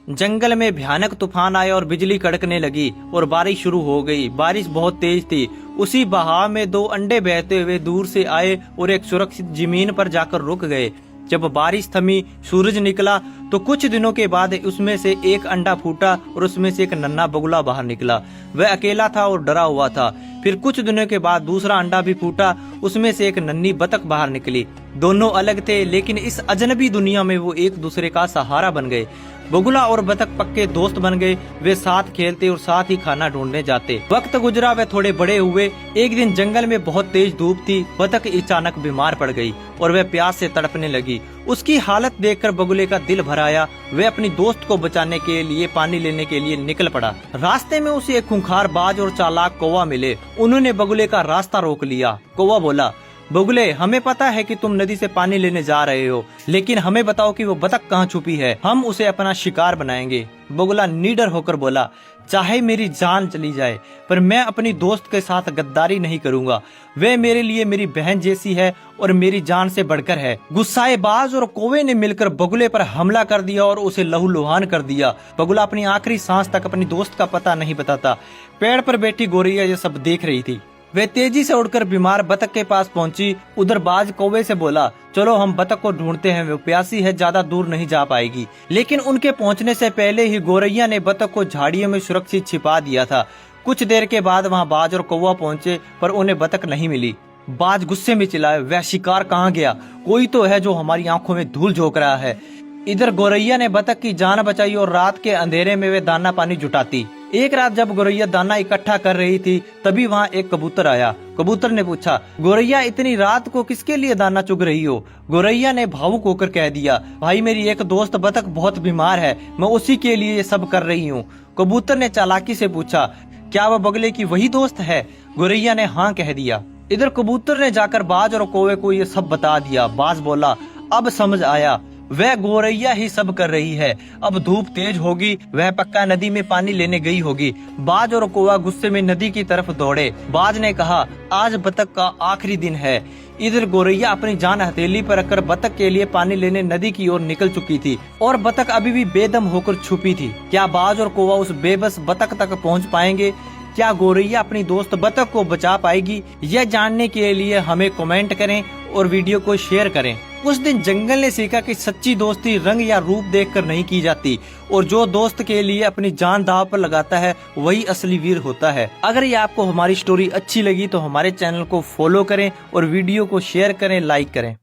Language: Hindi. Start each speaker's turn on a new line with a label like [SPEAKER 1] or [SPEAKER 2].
[SPEAKER 1] जंगल में भयानक तूफान आया और बिजली कड़कने लगी और बारिश शुरू हो गई। बारिश बहुत तेज थी। उसी बहाव में दो अंडे बहते हुए दूर से आए और एक सुरक्षित जमीन पर जाकर रुक गए। जब बारिश थमी, सूरज निकला तो कुछ दिनों के बाद उसमें से एक अंडा फूटा और उसमें से एक नन्हा बगुला बाहर निकला। वह अकेला था और डरा हुआ था। फिर कुछ दिनों के बाद दूसरा अंडा भी फूटा, उसमें से एक नन्ही बतख बाहर निकली। दोनों अलग थे, लेकिन इस अजनबी दुनिया में वो एक दूसरे का सहारा बन गए। बगुला और बतख पक्के दोस्त बन गए। वे साथ खेलते और साथ ही खाना ढूंढने जाते। वक्त गुजरा, वे थोड़े बड़े हुए। एक दिन जंगल में बहुत तेज धूप थी। बतख अचानक बीमार पड़ गई और वह प्यास से तड़पने लगी। उसकी हालत देखकर बगुले का दिल भर आया। वह अपनी दोस्त को बचाने के लिए पानी लेने के लिए निकल पड़ा। रास्ते में उसे एक खूंखार बाज और चालाक कौवा मिले। उन्होंने बगुले का रास्ता रोक लिया। कौवा बोला, बगुले, हमें पता है कि तुम नदी से पानी लेने जा रहे हो, लेकिन हमें बताओ कि वो बतख कहाँ छुपी है। हम उसे अपना शिकार बनाएंगे। बगुला निडर होकर बोला, चाहे मेरी जान चली जाए, पर मैं अपनी दोस्त के साथ गद्दारी नहीं करूंगा। वे मेरे लिए मेरी बहन जैसी है और मेरी जान से बढ़कर है। गुस्साए बाज और कौवे ने मिलकर बगुले पर हमला कर दिया और उसे लहूलुहान कर दिया। बगुला अपनी आखिरी सांस तक अपनी दोस्त का पता नहीं बताता। पेड़ पर बैठी गोरैया ये सब देख रही थी। वे तेजी से उड़कर बीमार बतख के पास पहुंची। उधर बाज कौवे से बोला, चलो हम बतख को ढूंढते हैं, वो प्यासी है, ज्यादा दूर नहीं जा पाएगी। लेकिन उनके पहुंचने से पहले ही गोरैया ने बतख को झाड़ियों में सुरक्षित छिपा दिया था। कुछ देर के बाद वहां बाज और कौवा पहुंचे, पर उन्हें बतख नहीं मिली। बाज गुस्से में चिल्लाए, वह शिकार कहाँ गया? कोई तो है जो हमारी आंखों में धूल झोंक रहा है। इधर गोरैया ने बतख की जान बचाई और रात के अंधेरे में वे दाना पानी जुटाती। एक रात जब गोरैया दाना इकट्ठा कर रही थी, तभी वहाँ एक कबूतर आया। कबूतर ने पूछा, गोरैया, इतनी रात को किसके लिए दाना चुग रही हो? गोरैया ने भावुक होकर कह दिया, भाई मेरी एक दोस्त बतख बहुत बीमार है, मैं उसी के लिए ये सब कर रही हूँ। कबूतर ने चालाकी से पूछा, क्या वह बगले की वही दोस्त है? गोरैया ने हाँ कह दिया। इधर कबूतर ने जाकर बाज और कौवे को ये सब बता दिया। बाज बोला, अब समझ आया, वह गोरैया ही सब कर रही है। अब धूप तेज होगी, वह पक्का नदी में पानी लेने गई होगी। बाज और कौवा गुस्से में नदी की तरफ दौड़े। बाज ने कहा, आज बतख का आखिरी दिन है। इधर गोरैया अपनी जान हथेली पर रखकर बतख के लिए पानी लेने नदी की ओर निकल चुकी थी और बतख अभी भी बेदम होकर छुपी थी। क्या बाज और कौवा उस बेबस बतख तक पहुंच पाएंगे? क्या गोरैया अपनी दोस्त बतख को बचा पाएगी? यह जानने के लिए हमें कमेंट करें और वीडियो को शेयर करें। उस दिन जंगल ने सीखा कि सच्ची दोस्ती रंग या रूप देखकर नहीं की जाती और जो दोस्त के लिए अपनी जान दांव पर लगाता है वही असली वीर होता है। अगर ये आपको हमारी स्टोरी अच्छी लगी तो हमारे चैनल को फॉलो करें और वीडियो को शेयर करें, लाइक करें।